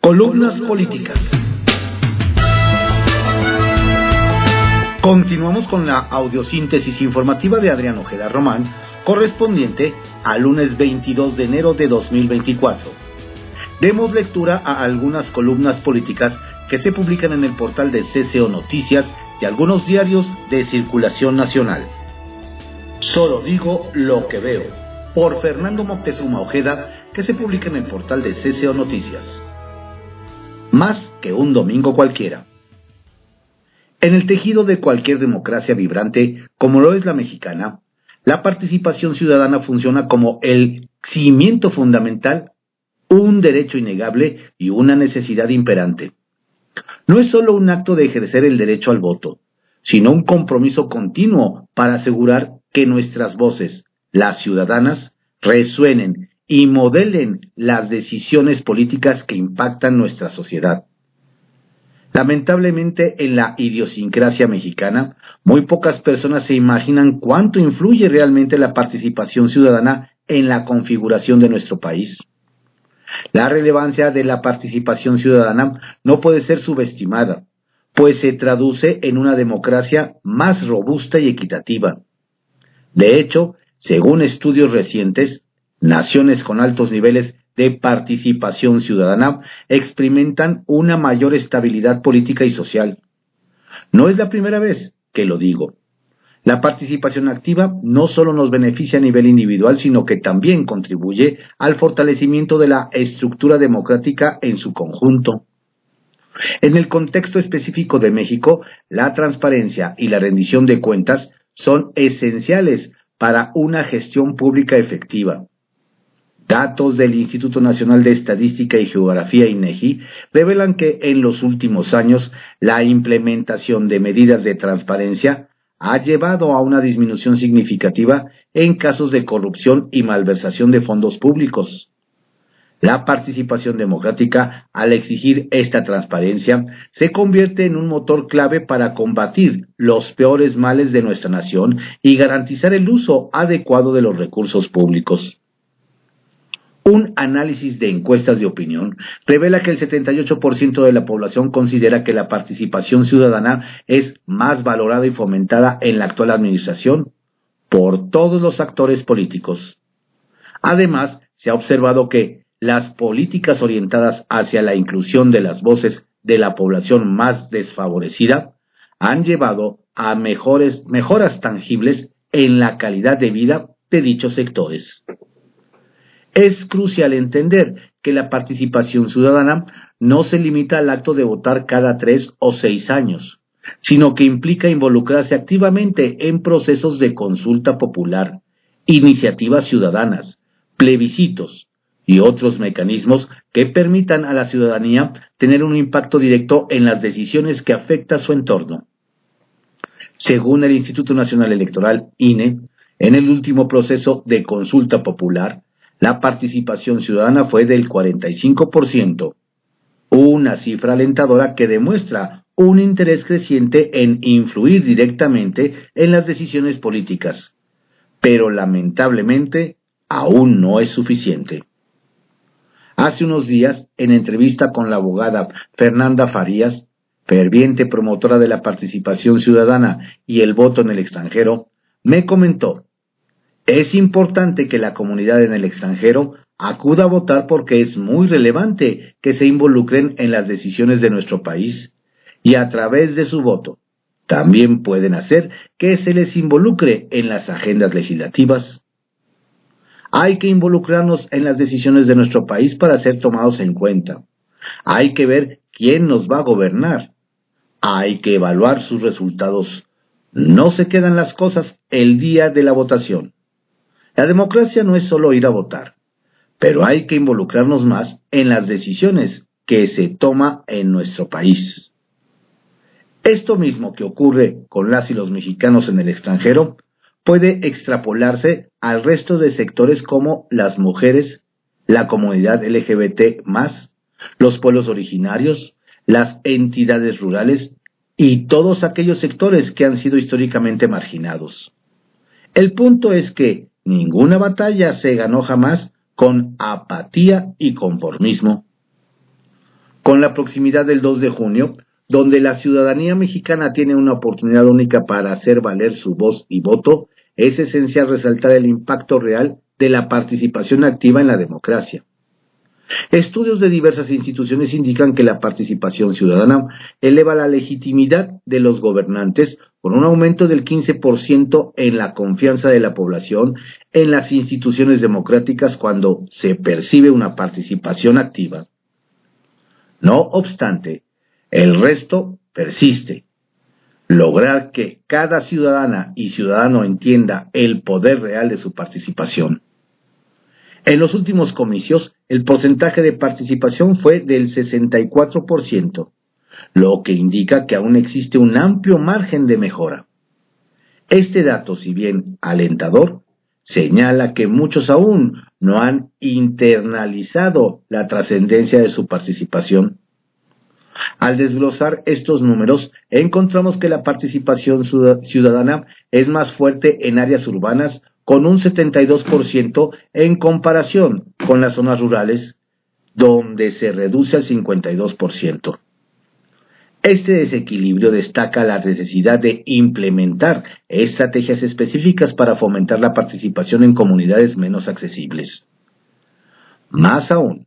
Columnas políticas. Continuamos con la audiosíntesis informativa de Adrián Ojeda Román, correspondiente al lunes 22 de enero de 2024. Demos lectura a algunas columnas políticas que se publican en el portal de CCO Noticias de algunos diarios de circulación nacional. Solo digo lo que veo, por Fernando Moctezuma Ojeda, que se publica en el portal de CCO Noticias. Más que un domingo cualquiera. En el tejido de cualquier democracia vibrante, como lo es la mexicana, la participación ciudadana funciona como el cimiento fundamental, un derecho innegable y una necesidad imperante. No es solo un acto de ejercer el derecho al voto, sino un compromiso continuo para asegurar que nuestras voces, las ciudadanas, resuenen y modelen las decisiones políticas que impactan nuestra sociedad. Lamentablemente, en la idiosincrasia mexicana, muy pocas personas se imaginan cuánto influye realmente la participación ciudadana en la configuración de nuestro país. La relevancia de la participación ciudadana no puede ser subestimada, pues se traduce en una democracia más robusta y equitativa. De hecho, según estudios recientes, naciones con altos niveles de participación ciudadana experimentan una mayor estabilidad política y social. No es la primera vez que lo digo. La participación activa no solo nos beneficia a nivel individual, sino que también contribuye al fortalecimiento de la estructura democrática en su conjunto. En el contexto específico de México, la transparencia y la rendición de cuentas son esenciales para una gestión pública efectiva. Datos del Instituto Nacional de Estadística y Geografía INEGI revelan que en los últimos años la implementación de medidas de transparencia ha llevado a una disminución significativa en casos de corrupción y malversación de fondos públicos. La participación democrática, al exigir esta transparencia, se convierte en un motor clave para combatir los peores males de nuestra nación y garantizar el uso adecuado de los recursos públicos. Un análisis de encuestas de opinión revela que el 78% de la población considera que la participación ciudadana es más valorada y fomentada en la actual administración por todos los actores políticos. Además, se ha observado que las políticas orientadas hacia la inclusión de las voces de la población más desfavorecida han llevado a mejoras tangibles en la calidad de vida de dichos sectores. Es crucial entender que la participación ciudadana no se limita al acto de votar cada 3 o 6 años, sino que implica involucrarse activamente en procesos de consulta popular, iniciativas ciudadanas, plebiscitos y otros mecanismos que permitan a la ciudadanía tener un impacto directo en las decisiones que afectan su entorno. Según el Instituto Nacional Electoral, INE, en el último proceso de consulta popular, la participación ciudadana fue del 45%, una cifra alentadora que demuestra un interés creciente en influir directamente en las decisiones políticas, pero lamentablemente aún no es suficiente. Hace unos días, en entrevista con la abogada Fernanda Farías, ferviente promotora de la participación ciudadana y el voto en el extranjero, me comentó: es importante que la comunidad en el extranjero acuda a votar porque es muy relevante que se involucren en las decisiones de nuestro país y a través de su voto también pueden hacer que se les involucre en las agendas legislativas. Hay que involucrarnos en las decisiones de nuestro país para ser tomados en cuenta. Hay que ver quién nos va a gobernar. Hay que evaluar sus resultados. No se quedan las cosas el día de la votación. La democracia no es solo ir a votar, pero hay que involucrarnos más en las decisiones que se toman en nuestro país. Esto mismo que ocurre con las y los mexicanos en el extranjero puede extrapolarse al resto de sectores como las mujeres, la comunidad LGBT+, los pueblos originarios, las entidades rurales y todos aquellos sectores que han sido históricamente marginados. El punto es que ninguna batalla se ganó jamás con apatía y conformismo. Con la proximidad del 2 de junio, donde la ciudadanía mexicana tiene una oportunidad única para hacer valer su voz y voto, es esencial resaltar el impacto real de la participación activa en la democracia. Estudios de diversas instituciones indican que la participación ciudadana eleva la legitimidad de los gobernantes con un aumento del 15% en la confianza de la población en las instituciones democráticas cuando se percibe una participación activa. No obstante, el resto persiste. Lograr que cada ciudadana y ciudadano entienda el poder real de su participación. En los últimos comicios, el porcentaje de participación fue del 64%, lo que indica que aún existe un amplio margen de mejora. Este dato, si bien alentador, señala que muchos aún no han internalizado la trascendencia de su participación. Al desglosar estos números, encontramos que la participación ciudadana es más fuerte en áreas urbanas, con un 72% en comparación con las zonas rurales, donde se reduce al 52%. Este desequilibrio destaca la necesidad de implementar estrategias específicas para fomentar la participación en comunidades menos accesibles. Más aún,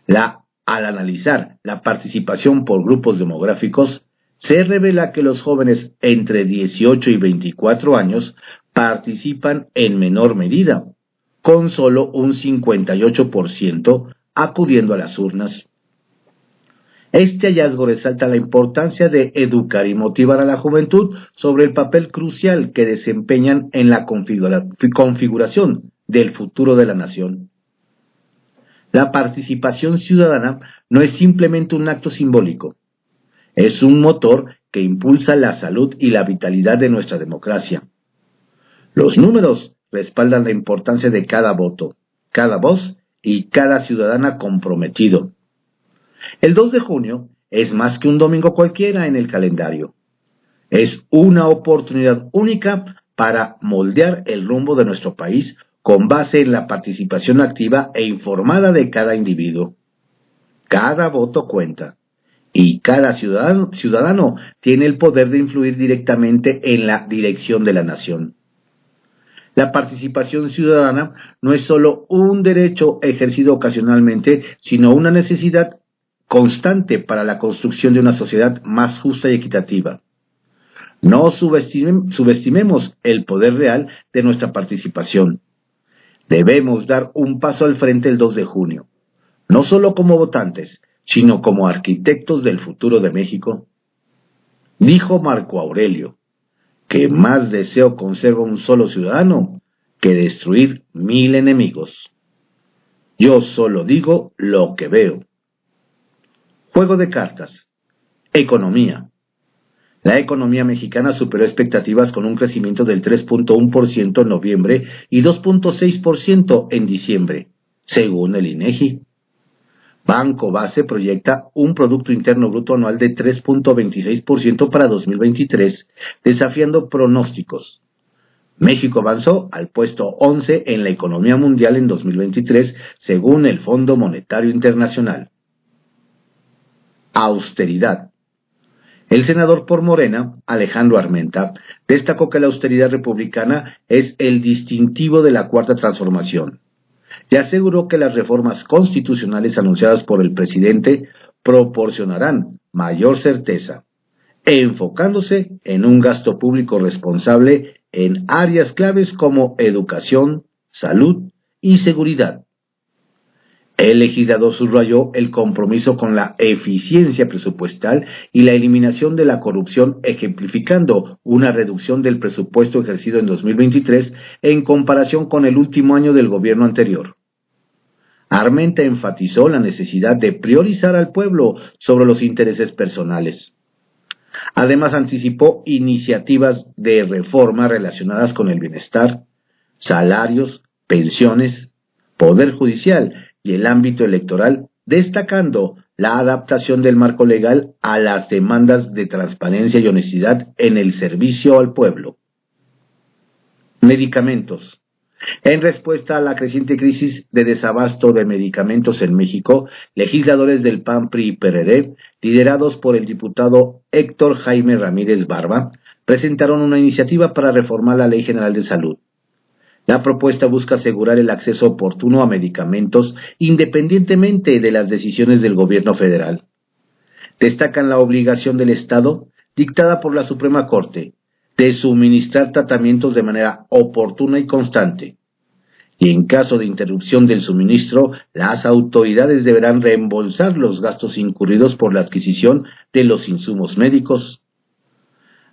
al analizar la participación por grupos demográficos, se revela que los jóvenes entre 18 y 24 años participan en menor medida, con solo un 58% acudiendo a las urnas. Este hallazgo resalta la importancia de educar y motivar a la juventud sobre el papel crucial que desempeñan en la configuración del futuro de la nación. La participación ciudadana no es simplemente un acto simbólico, es un motor que impulsa la salud y la vitalidad de nuestra democracia. Los números respaldan la importancia de cada voto, cada voz y cada ciudadana comprometido. El 2 de junio es más que un domingo cualquiera en el calendario. Es una oportunidad única para moldear el rumbo de nuestro país con base en la participación activa e informada de cada individuo. Cada voto cuenta y cada ciudadano tiene el poder de influir directamente en la dirección de la nación. La participación ciudadana no es solo un derecho ejercido ocasionalmente, sino una necesidad constante para la construcción de una sociedad más justa y equitativa. No subestimemos el poder real de nuestra participación. Debemos dar un paso al frente el 2 de junio, no solo como votantes, sino como arquitectos del futuro de México. Dijo Marco Aurelio, que más deseo conserva un solo ciudadano que destruir 1000 enemigos. Yo solo digo lo que veo. Juego de cartas. Economía. La economía mexicana superó expectativas con un crecimiento del 3.1% en noviembre y 2.6% en diciembre, según el INEGI. Banco Base proyecta un Producto Interno Bruto anual de 3.26% para 2023, desafiando pronósticos. México avanzó al puesto 11 en la economía mundial en 2023, según el Fondo Monetario Internacional. Austeridad. El senador por Morena, Alejandro Armenta, destacó que la austeridad republicana es el distintivo de la Cuarta Transformación y aseguró que las reformas constitucionales anunciadas por el presidente proporcionarán mayor certeza, enfocándose en un gasto público responsable en áreas claves como educación, salud y seguridad. El legislador subrayó el compromiso con la eficiencia presupuestal y la eliminación de la corrupción, ejemplificando una reducción del presupuesto ejercido en 2023 en comparación con el último año del gobierno anterior. Armenta enfatizó la necesidad de priorizar al pueblo sobre los intereses personales. Además, anticipó iniciativas de reforma relacionadas con el bienestar, salarios, pensiones, poder judicial y el ámbito electoral, destacando la adaptación del marco legal a las demandas de transparencia y honestidad en el servicio al pueblo. Medicamentos. En respuesta a la creciente crisis de desabasto de medicamentos en México, legisladores del PAN, PRI y PRD, liderados por el diputado Héctor Jaime Ramírez Barba, presentaron una iniciativa para reformar la Ley General de Salud. La propuesta busca asegurar el acceso oportuno a medicamentos independientemente de las decisiones del gobierno federal. Destacan la obligación del Estado, dictada por la Suprema Corte, de suministrar tratamientos de manera oportuna y constante. Y en caso de interrupción del suministro, las autoridades deberán reembolsar los gastos incurridos por la adquisición de los insumos médicos.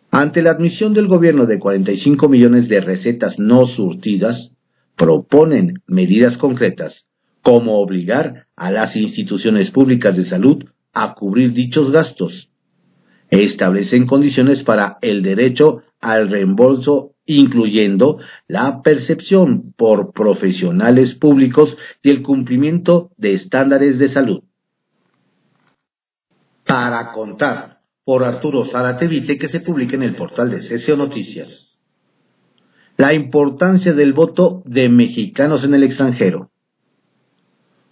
Ante la admisión del gobierno de 45 millones de recetas no surtidas, proponen medidas concretas, como obligar a las instituciones públicas de salud a cubrir dichos gastos. Establecen condiciones para el derecho al reembolso, incluyendo la percepción por profesionales públicos y el cumplimiento de estándares de salud. Para contar, por Arturo Zárate, que se publica en el portal de CCO Noticias. La importancia del voto de mexicanos en el extranjero.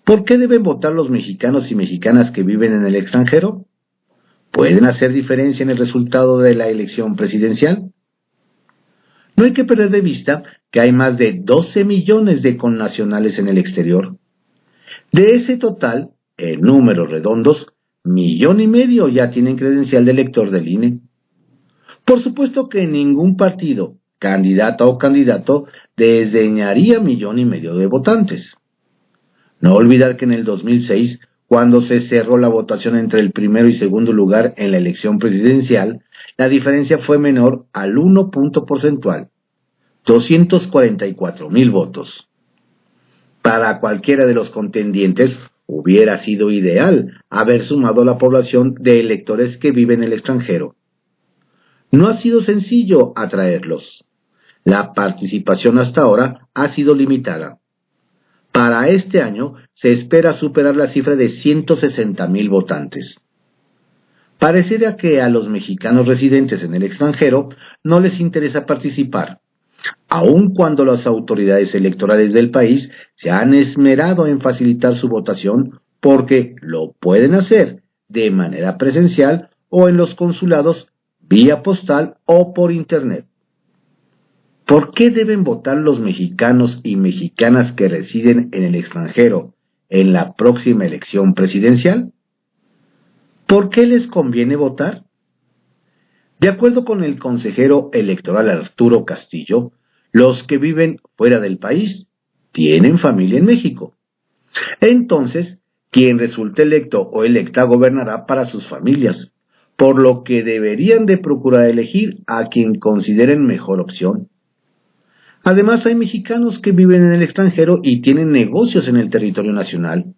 ¿Por qué deben votar los mexicanos y mexicanas que viven en el extranjero? ¿Pueden hacer diferencia en el resultado de la elección presidencial? No hay que perder de vista que hay más de 12 millones de connacionales en el exterior. De ese total, en números redondos, 1,5 millones ya tienen credencial de elector del INE. Por supuesto que ningún partido, candidata o candidato, desdeñaría 1,5 millones de votantes. No olvidar que en el 2006, cuando se cerró la votación entre el primero y segundo lugar en la elección presidencial, la diferencia fue menor al 1 punto porcentual, 244,000 votos. Para cualquiera de los contendientes hubiera sido ideal haber sumado la población de electores que viven en el extranjero. No ha sido sencillo atraerlos. La participación hasta ahora ha sido limitada. Para este año se espera superar la cifra de 160,000 votantes. Pareciera que a los mexicanos residentes en el extranjero no les interesa participar, aun cuando las autoridades electorales del país se han esmerado en facilitar su votación porque lo pueden hacer de manera presencial o en los consulados, vía postal o por internet. ¿Por qué deben votar los mexicanos y mexicanas que residen en el extranjero en la próxima elección presidencial? ¿Por qué les conviene votar? De acuerdo con el consejero electoral Arturo Castillo, los que viven fuera del país tienen familia en México. Entonces, quien resulte electo o electa gobernará para sus familias, por lo que deberían de procurar elegir a quien consideren mejor opción. Además, hay mexicanos que viven en el extranjero y tienen negocios en el territorio nacional.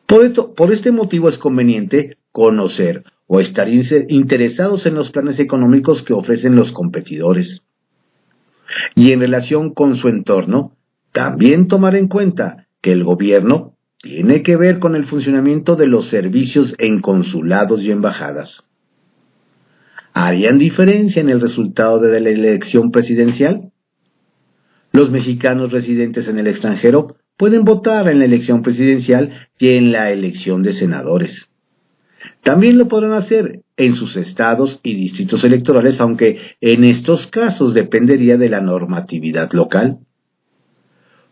Por este motivo es conveniente conocer o estar interesados en los planes económicos que ofrecen los competidores. Y en relación con su entorno, también tomar en cuenta que el gobierno tiene que ver con el funcionamiento de los servicios en consulados y embajadas. ¿Harían diferencia en el resultado de la elección presidencial? Los mexicanos residentes en el extranjero pueden votar en la elección presidencial y en la elección de senadores. También lo podrán hacer en sus estados y distritos electorales, aunque en estos casos dependería de la normatividad local.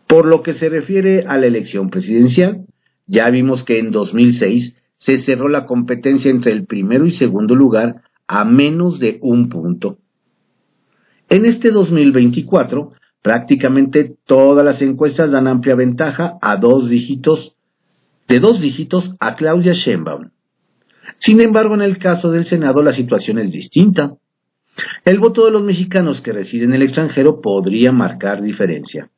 Por lo que se refiere a la elección presidencial, ya vimos que en 2006 se cerró la competencia entre el primero y segundo lugar a menos de 1 punto. En este 2024, prácticamente todas las encuestas dan amplia ventaja de 2 dígitos a Claudia Sheinbaum. Sin embargo, en el caso del Senado la situación es distinta. El voto de los mexicanos que residen en el extranjero podría marcar diferencia.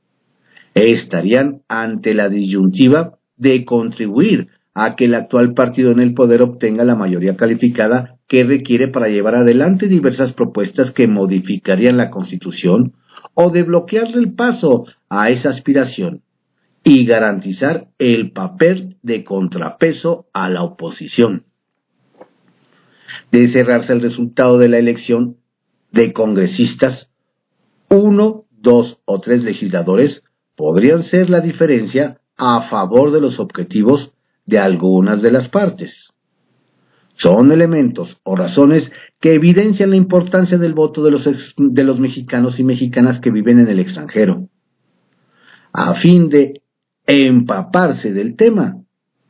Estarían ante la disyuntiva de contribuir a que el actual partido en el poder obtenga la mayoría calificada que requiere para llevar adelante diversas propuestas que modificarían la Constitución o de bloquearle el paso a esa aspiración y garantizar el papel de contrapeso a la oposición. De cerrarse el resultado de la elección de congresistas, uno 2 o 3 legisladores podrían ser la diferencia a favor de los objetivos de algunas de las partes. Son elementos o razones que evidencian la importancia del voto de los mexicanos y mexicanas que viven en el extranjero. A fin de empaparse del tema,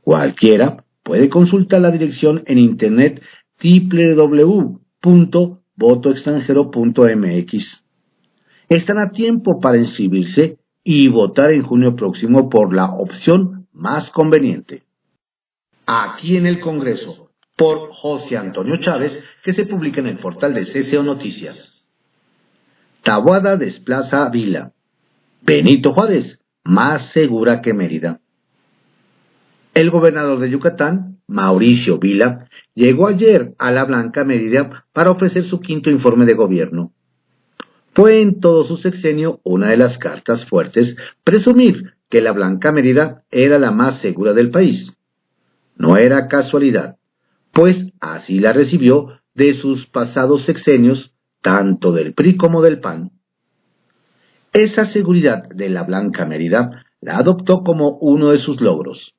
cualquiera puede consultar la dirección en internet www.votoextranjero.mx. Están a tiempo para inscribirse y votar en junio próximo por la opción más conveniente. Aquí en el Congreso, por José Antonio Chávez, que se publica en el portal de CCO Noticias. Taboada desplaza a Vila. Benito Juárez, más segura que Mérida. El gobernador de Yucatán, Mauricio Vila, llegó ayer a la Blanca Mérida para ofrecer su quinto informe de gobierno. Fue en todo su sexenio una de las cartas fuertes presumir que la Blanca Mérida era la más segura del país. No era casualidad, pues así la recibió de sus pasados sexenios, tanto del PRI como del PAN. Esa seguridad de la Blanca Mérida la adoptó como uno de sus logros,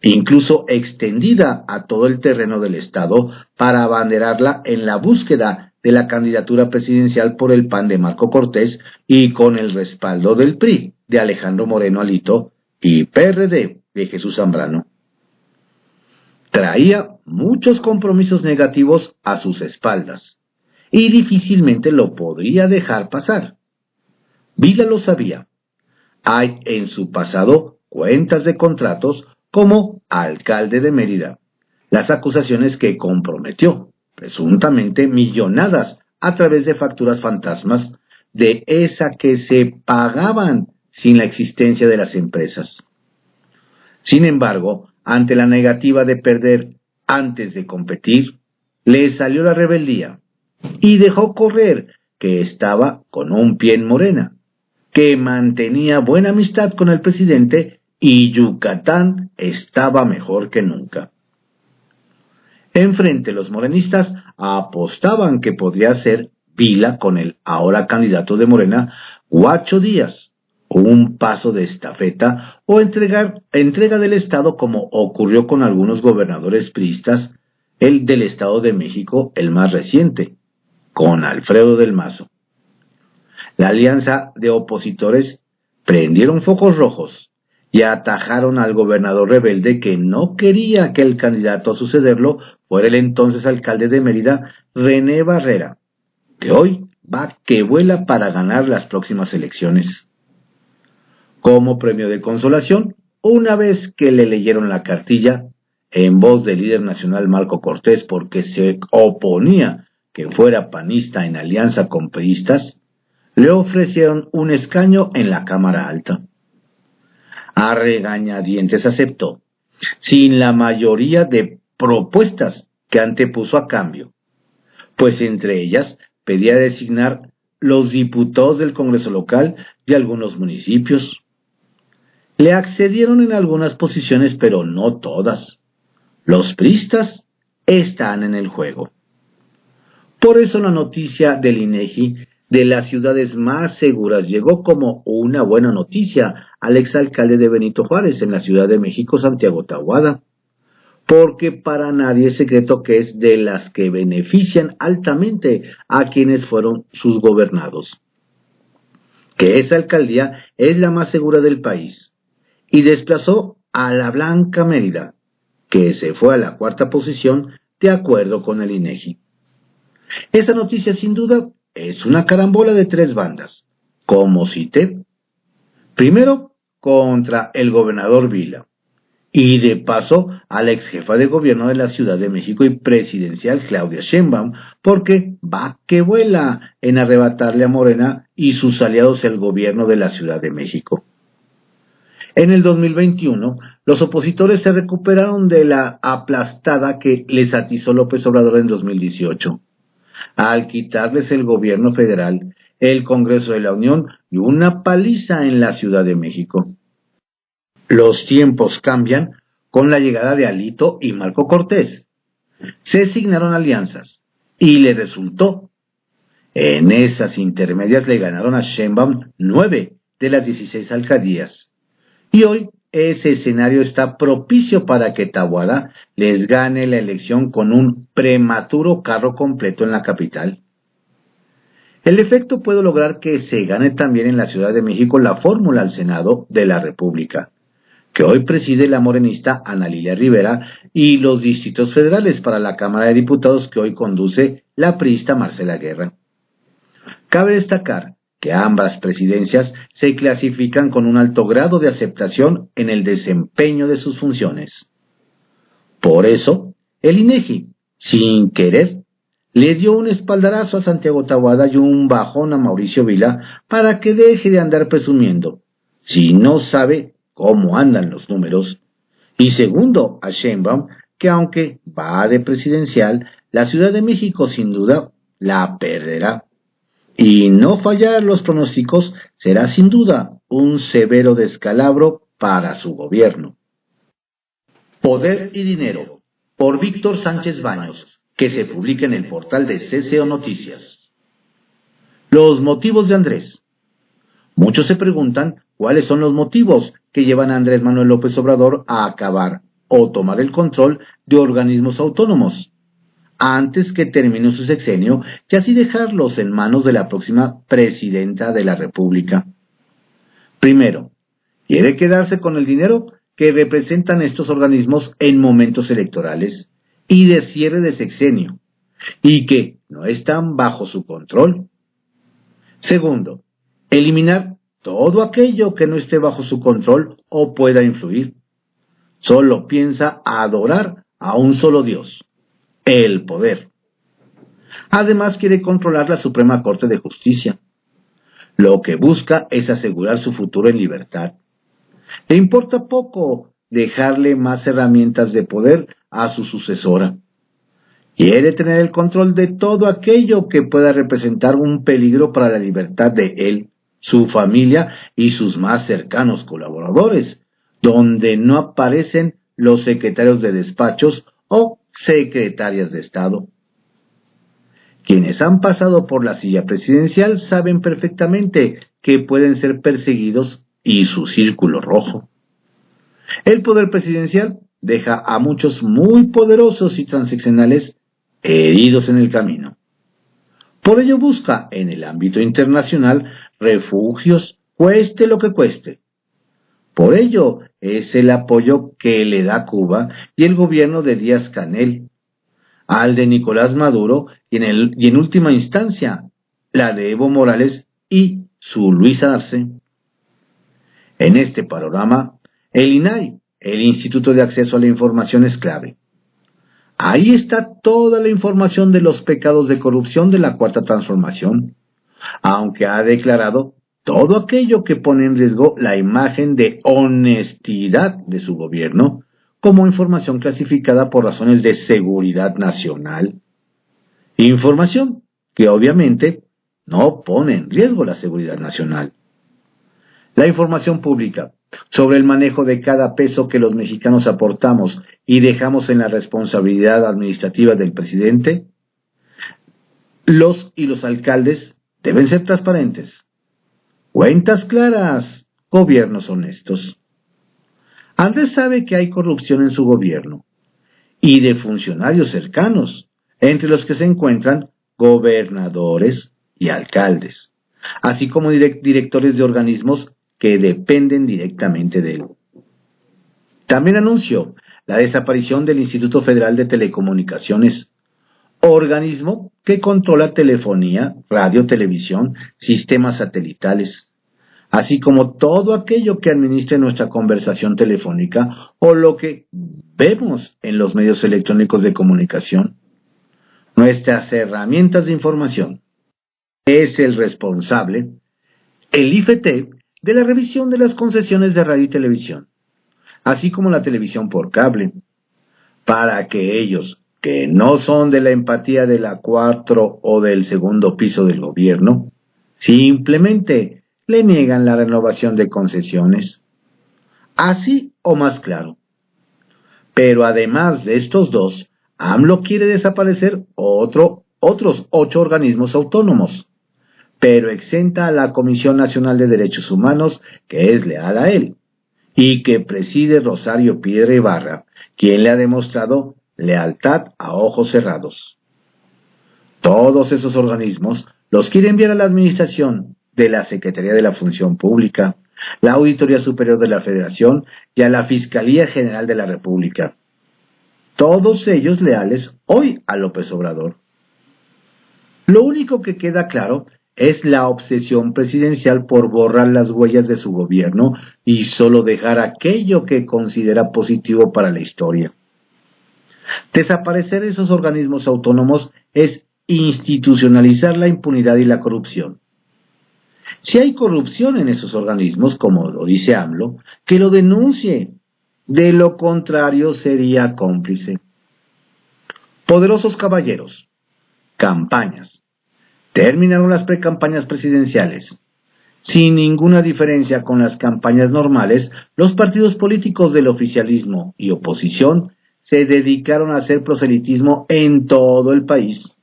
incluso extendida a todo el terreno del estado para abanderarla en la búsqueda de la candidatura presidencial por el PAN de Marco Cortés y con el respaldo del PRI de Alejandro Moreno Alito y PRD de Jesús Zambrano. Traía muchos compromisos negativos a sus espaldas y difícilmente lo podría dejar pasar. Vila lo sabía. Hay en su pasado cuentas de contratos como alcalde de Mérida, las acusaciones que comprometió, presuntamente millonadas a través de facturas fantasmas, de esa que se pagaban sin la existencia de las empresas. Sin embargo, ante la negativa de perder antes de competir, le salió la rebeldía y dejó correr que estaba con un pie en Morena, que mantenía buena amistad con el presidente y Yucatán estaba mejor que nunca. Enfrente los morenistas apostaban que podría ser Vila con el ahora candidato de Morena, Huacho Díaz, un paso de estafeta o entrega del Estado como ocurrió con algunos gobernadores priistas, el del Estado de México, el más reciente, con Alfredo del Mazo. La alianza de opositores prendieron focos rojos y atajaron al gobernador rebelde que no quería que el candidato a sucederlo fuera el entonces alcalde de Mérida, René Barrera, que hoy va que vuela para ganar las próximas elecciones. Como premio de consolación, una vez que le leyeron la cartilla, en voz del líder nacional Marco Cortés porque se oponía que fuera panista en alianza con priistas, le ofrecieron un escaño en la Cámara Alta. A regañadientes aceptó, sin la mayoría de propuestas que antepuso a cambio, pues entre ellas pedía designar los diputados del Congreso local de algunos municipios. Le accedieron en algunas posiciones, pero no todas. Los priistas están en el juego. Por eso la noticia del INEGI de las ciudades más seguras llegó como una buena noticia al exalcalde de Benito Juárez en la Ciudad de México, Santiago Taboada, porque para nadie es secreto que es de las que benefician altamente a quienes fueron sus gobernados. Que esa alcaldía es la más segura del país y desplazó a la Blanca Mérida, que se fue a la cuarta posición de acuerdo con el INEGI. Esta noticia sin duda es una carambola de tres bandas, como cité. Primero, contra el gobernador Vila, y de paso a la ex jefa de gobierno de la Ciudad de México y presidencial Claudia Sheinbaum, porque va que vuela en arrebatarle a Morena y sus aliados el gobierno de la Ciudad de México. En el 2021, los opositores se recuperaron de la aplastada que les atizó López Obrador en 2018. Al quitarles el gobierno federal, el Congreso de la Unión y una paliza en la Ciudad de México. Los tiempos cambian con la llegada de Alito y Marco Cortés. Se signaron alianzas y le resultó. En esas intermedias le ganaron a Sheinbaum 9 de las 16 alcaldías. Y hoy ese escenario está propicio para que Taboada les gane la elección con un prematuro carro completo en la capital. El efecto puede lograr que se gane también en la Ciudad de México la fórmula al Senado de la República, que hoy preside la morenista Ana Lilia Rivera, y los distritos federales para la Cámara de Diputados que hoy conduce la priista Marcela Guerra. Cabe destacar que ambas presidencias se clasifican con un alto grado de aceptación en el desempeño de sus funciones. Por eso, el INEGI, sin querer, le dio un espaldarazo a Santiago Taboada y un bajón a Mauricio Vila para que deje de andar presumiendo, si no sabe cómo andan los números. Y segundo, a Sheinbaum, que aunque va de presidencial, la Ciudad de México sin duda la perderá. Y no fallar los pronósticos será sin duda un severo descalabro para su gobierno. Poder y Dinero, por Víctor Sánchez Baños, que se publica en el portal de CCO Noticias. Los motivos de Andrés. Muchos se preguntan cuáles son los motivos que llevan a Andrés Manuel López Obrador a acabar o tomar el control de organismos autónomos antes que termine su sexenio y así dejarlos en manos de la próxima presidenta de la República. Primero, quiere quedarse con el dinero que representan estos organismos en momentos electorales y de cierre de sexenio, y que no están bajo su control. Segundo, eliminar todo aquello que no esté bajo su control o pueda influir. Solo piensa adorar a un solo Dios, el poder. Además quiere controlar la Suprema Corte de Justicia. Lo que busca es asegurar su futuro en libertad. Le importa poco dejarle más herramientas de poder a su sucesora. Quiere tener el control de todo aquello que pueda representar un peligro para la libertad de él, su familia y sus más cercanos colaboradores, donde no aparecen los secretarios de despachos o secretarias de Estado. Quienes han pasado por la silla presidencial saben perfectamente que pueden ser perseguidos y su círculo rojo. El poder presidencial deja a muchos muy poderosos y transaccionales heridos en el camino. Por ello busca en el ámbito internacional refugios, cueste lo que cueste. Por ello es el apoyo que le da Cuba y el gobierno de Díaz-Canel al de Nicolás Maduro y en última instancia la de Evo Morales y su Luis Arce. En este panorama, el INAI, el Instituto de Acceso a la Información, es clave. Ahí está toda la información de los pecados de corrupción de la Cuarta Transformación, aunque ha declarado todo aquello que pone en riesgo la imagen de honestidad de su gobierno como información clasificada por razones de seguridad nacional. Información que obviamente no pone en riesgo la seguridad nacional. La información pública sobre el manejo de cada peso que los mexicanos aportamos y dejamos en la responsabilidad administrativa del presidente, los alcaldes deben ser transparentes. Cuentas claras, gobiernos honestos. Andrés sabe que hay corrupción en su gobierno y de funcionarios cercanos, entre los que se encuentran gobernadores y alcaldes, así como directores de organismos que dependen directamente de él. También anunció la desaparición del Instituto Federal de Telecomunicaciones, organismo que controla telefonía, radio, televisión, sistemas satelitales, así como todo aquello que administre nuestra conversación telefónica o lo que vemos en los medios electrónicos de comunicación. Nuestras herramientas de información. Es el responsable, el IFT, de la revisión de las concesiones de radio y televisión, así como la televisión por cable, para que ellos, que no son de la empatía de la 4 o del segundo piso del gobierno, simplemente le niegan la renovación de concesiones. Así o más claro. Pero además de estos dos, AMLO quiere desaparecer otro otros 8 organismos autónomos, pero exenta a la Comisión Nacional de Derechos Humanos, que es leal a él, y que preside Rosario Piedra Ibarra, quien le ha demostrado lealtad a ojos cerrados. Todos esos organismos los quiere enviar a la administración de la Secretaría de la Función Pública, la Auditoría Superior de la Federación y a la Fiscalía General de la República. Todos ellos leales hoy a López Obrador. Lo único que queda claro es la obsesión presidencial por borrar las huellas de su gobierno y solo dejar aquello que considera positivo para la historia. Desaparecer esos organismos autónomos es institucionalizar la impunidad y la corrupción. Si hay corrupción en esos organismos, como lo dice AMLO, que lo denuncie. De lo contrario sería cómplice. Poderosos caballeros. Campañas. Terminaron las precampañas presidenciales. Sin ninguna diferencia con las campañas normales, los partidos políticos del oficialismo y oposición se dedicaron a hacer proselitismo en todo el país.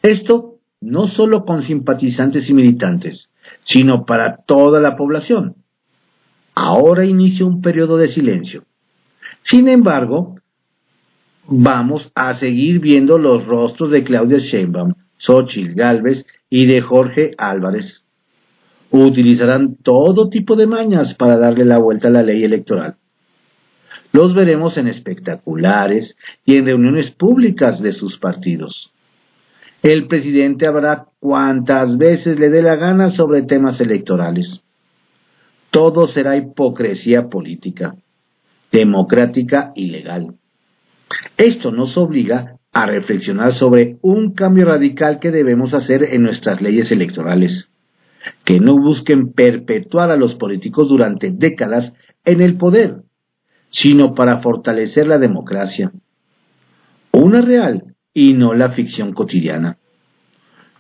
Esto no solo con simpatizantes y militantes, sino para toda la población. Ahora inicia un periodo de silencio. Sin embargo, vamos a seguir viendo los rostros de Claudia Sheinbaum, Xóchitl Gálvez y de Jorge Álvarez. Utilizarán todo tipo de mañas para darle la vuelta a la ley electoral. Los veremos en espectaculares y en reuniones públicas de sus partidos. El presidente hablará cuantas veces le dé la gana sobre temas electorales. Todo será hipocresía política, democrática y legal. Esto nos obliga a reflexionar sobre un cambio radical que debemos hacer en nuestras leyes electorales, que no busquen perpetuar a los políticos durante décadas en el poder, sino para fortalecer la democracia, una real y no la ficción cotidiana.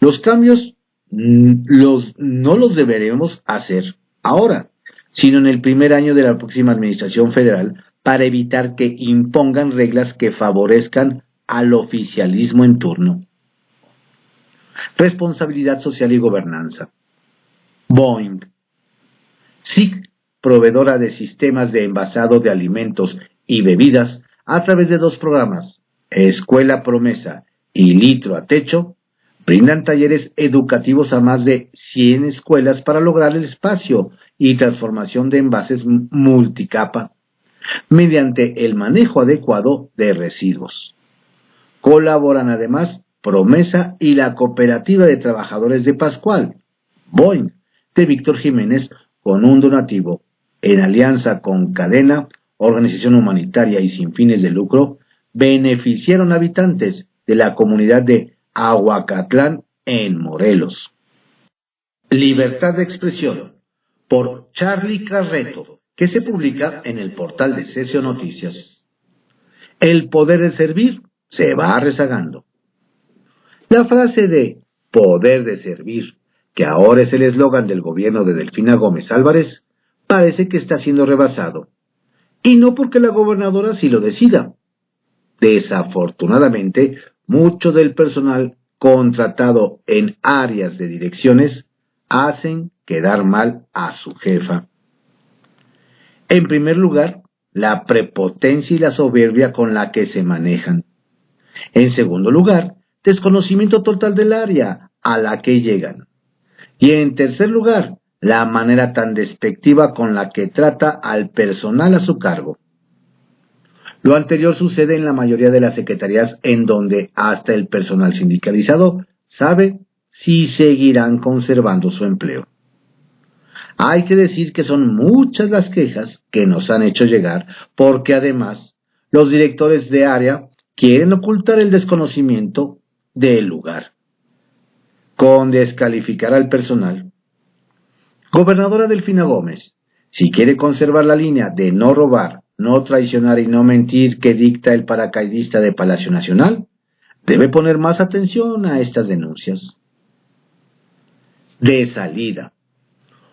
Los cambios no los deberemos hacer ahora, sino en el primer año de la próxima administración federal, para evitar que impongan reglas que favorezcan al oficialismo en turno. Responsabilidad social y gobernanza. Boeing. SIC, proveedora de sistemas de envasado de alimentos y bebidas a través de 2 programas, Escuela Promesa y Litro a Techo, brindan talleres educativos a más de 100 escuelas para lograr el espacio y transformación de envases multicapa, mediante el manejo adecuado de residuos. Colaboran además Promesa y la Cooperativa de Trabajadores de Pascual, Boeing, de Víctor Jiménez, con un donativo, en alianza con Cadena, organización humanitaria y sin fines de lucro, beneficiaron habitantes de la comunidad de Ahuacatlán en Morelos. Libertad de expresión, por Charly Carreto, que se publica en el portal de Cesio Noticias. El poder de servir se va rezagando. La frase de poder de servir, que ahora es el eslogan del gobierno de Delfina Gómez Álvarez, parece que está siendo rebasado. Y no porque la gobernadora sí lo decida. Desafortunadamente, mucho del personal contratado en áreas de direcciones hacen quedar mal a su jefa. En primer lugar, la prepotencia y la soberbia con la que se manejan. En segundo lugar, desconocimiento total del área a la que llegan. Y en tercer lugar, la manera tan despectiva con la que trata al personal a su cargo. Lo anterior sucede en la mayoría de las secretarías, en donde hasta el personal sindicalizado sabe si seguirán conservando su empleo. Hay que decir que son muchas las quejas que nos han hecho llegar, porque además los directores de área quieren ocultar el desconocimiento del lugar, con descalificar al personal. Gobernadora Delfina Gómez, si quiere conservar la línea de no robar, no traicionar y no mentir que dicta el paracaidista de Palacio Nacional, debe poner más atención a estas denuncias. De salida.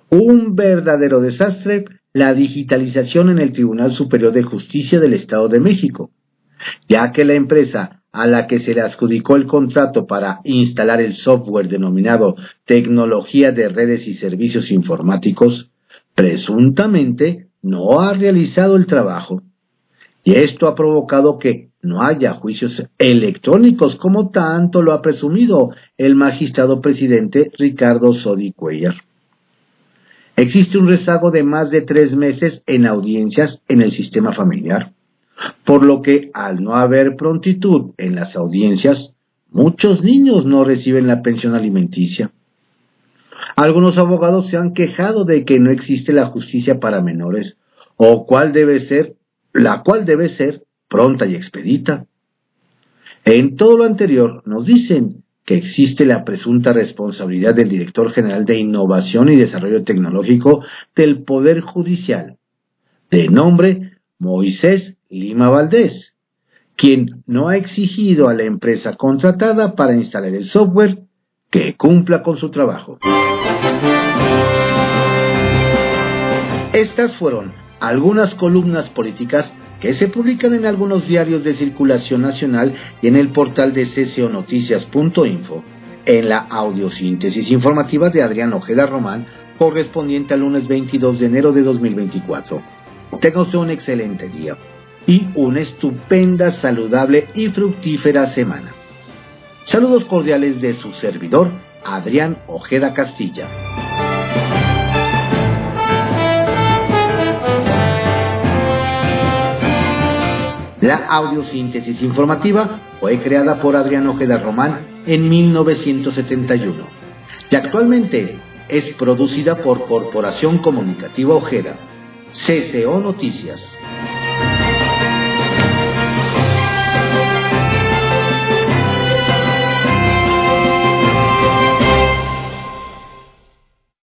Un verdadero desastre la digitalización en el Tribunal Superior de Justicia del Estado de México, ya que la empresa a la que se le adjudicó el contrato para instalar el software denominado Tecnología de Redes y Servicios Informáticos, presuntamente no ha realizado el trabajo. Y esto ha provocado que no haya juicios electrónicos como tanto lo ha presumido el magistrado presidente Ricardo Sodi Cuéllar. Existe un rezago de más de 3 meses en audiencias en el sistema familiar, por lo que al no haber prontitud en las audiencias, muchos niños no reciben la pensión alimenticia. Algunos abogados se han quejado de que no existe la justicia para menores, la cual debe ser pronta y expedita. En todo lo anterior nos dicen que existe la presunta responsabilidad del director general de Innovación y Desarrollo Tecnológico del Poder Judicial, de nombre Moisés Lima Valdés, quien no ha exigido a la empresa contratada para instalar el software que cumpla con su trabajo. Estas fueron algunas columnas políticas que se publican en algunos diarios de circulación nacional y en el portal de cconoticias.info, en la audiosíntesis informativa de Adrián Ojeda Román, correspondiente al lunes 22 de enero de 2024. Tenga usted un excelente día y una estupenda, saludable y fructífera semana. Saludos cordiales de su servidor, Adrián Ojeda Castilla. La audiosíntesis informativa fue creada por Adrián Ojeda Román en 1971 y actualmente es producida por Corporación Comunicativa Ojeda, CCO Noticias.